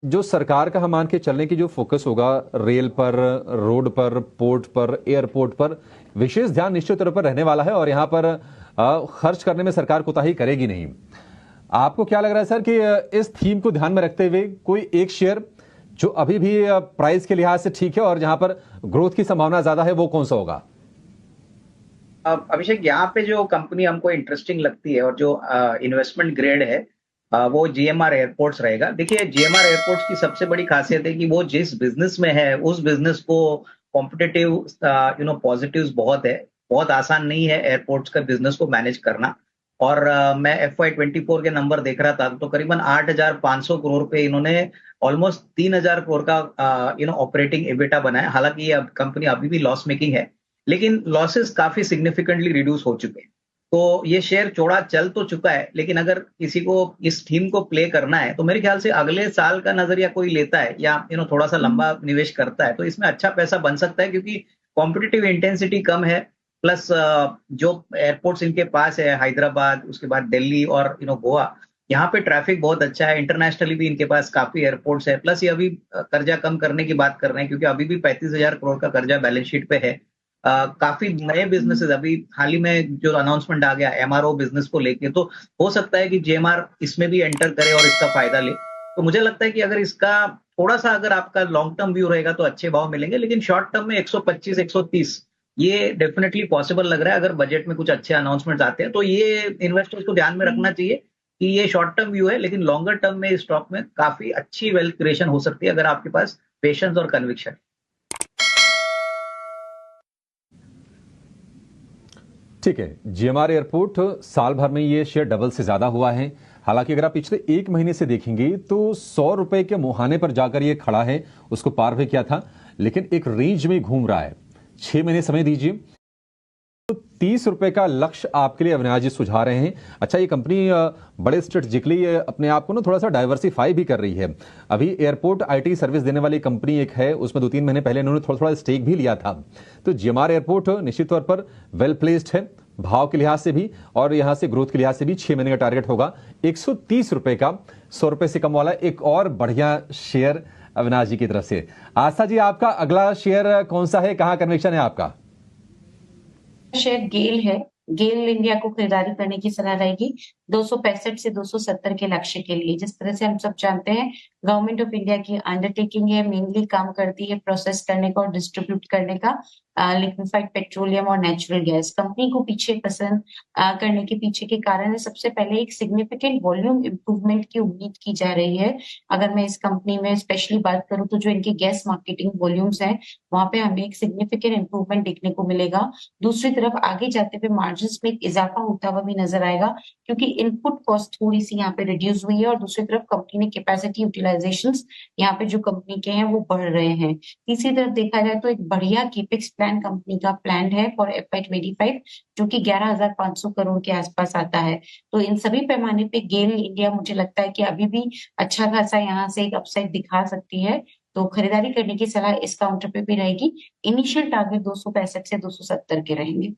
जो सरकार का हम मान के चलने की जो फोकस होगा रेल पर, रोड पर, पोर्ट पर, एयरपोर्ट पर, विशेष ध्यान निश्चित तौर पर रहने वाला है और यहाँ पर खर्च करने में सरकार कोताही करेगी नहीं। आपको क्या लग रहा है सर कि इस थीम को ध्यान में रखते हुए कोई एक शेयर जो अभी भी प्राइस के लिहाज से ठीक है और जहां पर ग्रोथ की संभावना ज्यादा है, वो कौन सा होगा? अभिषेक, यहाँ पे जो कंपनी हमको इंटरेस्टिंग लगती है और जो इन्वेस्टमेंट ग्रेड है, वो जीएमआर एयरपोर्ट्स रहेगा। देखिए, जीएमआर एयरपोर्ट्स की सबसे बड़ी खासियत है कि वो जिस बिजनेस में है उस बिजनेस को कॉम्पिटिटिव पॉजिटिव्स बहुत है। बहुत आसान नहीं है एयरपोर्ट्स का बिजनेस को मैनेज करना। और मैं FY24 के नंबर देख रहा था तो करीबन 8,500 करोड़ पे इन्होंने ऑलमोस्ट 3,000 करोड़ का ऑपरेटिंग एबिटा बनाया। हालांकि ये कंपनी अभी भी लॉस मेकिंग है, लेकिन लॉसेस काफी सिग्निफिकेंटली रिड्यूस हो चुके हैं। तो ये शेयर चौड़ा चल तो चुका है, लेकिन अगर किसी को इस थीम को प्ले करना है तो मेरे ख्याल से अगले साल का नजरिया कोई लेता है या थोड़ा सा लंबा निवेश करता है तो इसमें अच्छा पैसा बन सकता है, क्योंकि कॉम्पिटिटिव इंटेंसिटी कम है। प्लस जो एयरपोर्ट्स इनके पास है, हैदराबाद, उसके बाद दिल्ली और गोवा, यहाँ पे ट्रैफिक बहुत अच्छा है। इंटरनेशनली भी इनके पास काफी एयरपोर्ट्स है। प्लस ये अभी कर्जा कम करने की बात कर रहे हैं, क्योंकि अभी भी 35,000 करोड़ का कर्जा बैलेंस शीट पे है। काफी नए बिजनेसेस अभी हाल ही में जो अनाउंसमेंट आ गया एमआरओ बिजनेस को लेके, तो हो सकता है कि जेएमआर इसमें भी एंटर करे और इसका फायदा ले। तो मुझे लगता है कि अगर इसका थोड़ा सा अगर आपका लॉन्ग टर्म व्यू रहेगा तो अच्छे भाव मिलेंगे, लेकिन शॉर्ट टर्म में 125 130 ये डेफिनेटली पॉसिबल लग रहा है। अगर बजट में कुछ अच्छे अनाउंसमेंट आते हैं तो ये इन्वेस्टर्स को ध्यान में रखना चाहिए कि ये शॉर्ट टर्म व्यू है, लेकिन लॉन्गर टर्म में इस स्टॉक में काफी अच्छी वेल्थ क्रिएशन हो सकती है अगर आपके पास पेशेंस और कन्विक्शन। ठीक है, जीएमआर एयरपोर्ट साल भर में ये शेयर डबल से ज्यादा हुआ है। हालांकि अगर आप पिछले एक महीने से देखेंगे तो 100 रुपए के मुहाने पर जाकर ये खड़ा है, उसको पार भी किया था, लेकिन एक रेंज में घूम रहा है। 6 महीने समय दीजिए तो 30 रुपए का लक्ष्य आपके लिए अविनाश जी सुझा रहे हैं। अच्छा, ये कंपनी बड़े स्ट्रेटेजिकली अपने आप को ना थोड़ा सा डाइवर्सिफाई भी कर रही है। अभी एयरपोर्ट आईटी सर्विस देने वाली कंपनी एक है, उसमें 2-3 महीने पहले इन्होंने थोड़ा थोड़ा स्टेक भी लिया था। तो जीएमआर एयरपोर्ट निश्चित तौर पर वेल प्लेस्ड है, भाव के लिहाज से भी और यहां से ग्रोथ के लिहाज से भी। 6 महीने का टारगेट होगा 130 रुपए का। 100 रुपए से कम वाला एक और बढ़िया शेयर अविनाश जी की तरफ से। आस्था जी, आपका अगला शेयर कौन सा है, कहां कन्विक्शन है आपका? शेयर गेल है। गेल इंडिया को खरीदारी करने की सलाह रहेगी 265 से 270 के लक्ष्य के लिए। जिस तरह से हम सब जानते हैं, गवर्नमेंट ऑफ इंडिया की अंडरटेकिंग है, मेनली काम करती है प्रोसेस करने का और डिस्ट्रीब्यूट करने का लिक्विफाइड पेट्रोलियम और नेचुरल गैस। कंपनी को पीछे पसंद करने के पीछे के कारण है, सबसे पहले एक सिग्निफिकेंट वॉल्यूम इंप्रूवमेंट की उम्मीद की जा रही है। अगर मैं इस कंपनी में स्पेशली बात करूं तो जो इनके गैस मार्केटिंग वॉल्यूम्स हैं, वहां पे हमें एक सिग्निफिकेंट इंप्रूवमेंट देखने को मिलेगा। दूसरी तरफ आगे जाते हुए मार्जिन में एक इजाफा होता हुआ भी नजर आएगा, क्योंकि इनपुट कॉस्ट थोड़ी सी यहाँ पे रिड्यूस हुई है और दूसरी तरफ कंपनी ने कैपेसिटी यूटिलाइजेशन यहाँ पे जो कंपनी के हैं वो बढ़ रहे हैं। तीसरी तरफ देखा जाए तो एक बढ़िया केपेक्स प्लान कंपनी का प्लान है फॉर FY25, जो कि 11,500 करोड़ के आसपास आता है। तो इन सभी पैमाने पे गेल इंडिया मुझे लगता है कि अभी भी अच्छा खासा यहाँ से एक अपसाइड दिखा सकती है। तो खरीदारी करने की सलाह इस काउंटर पे भी रहेगी। इनिशियल टारगेट 265 से 270 के रहेंगे।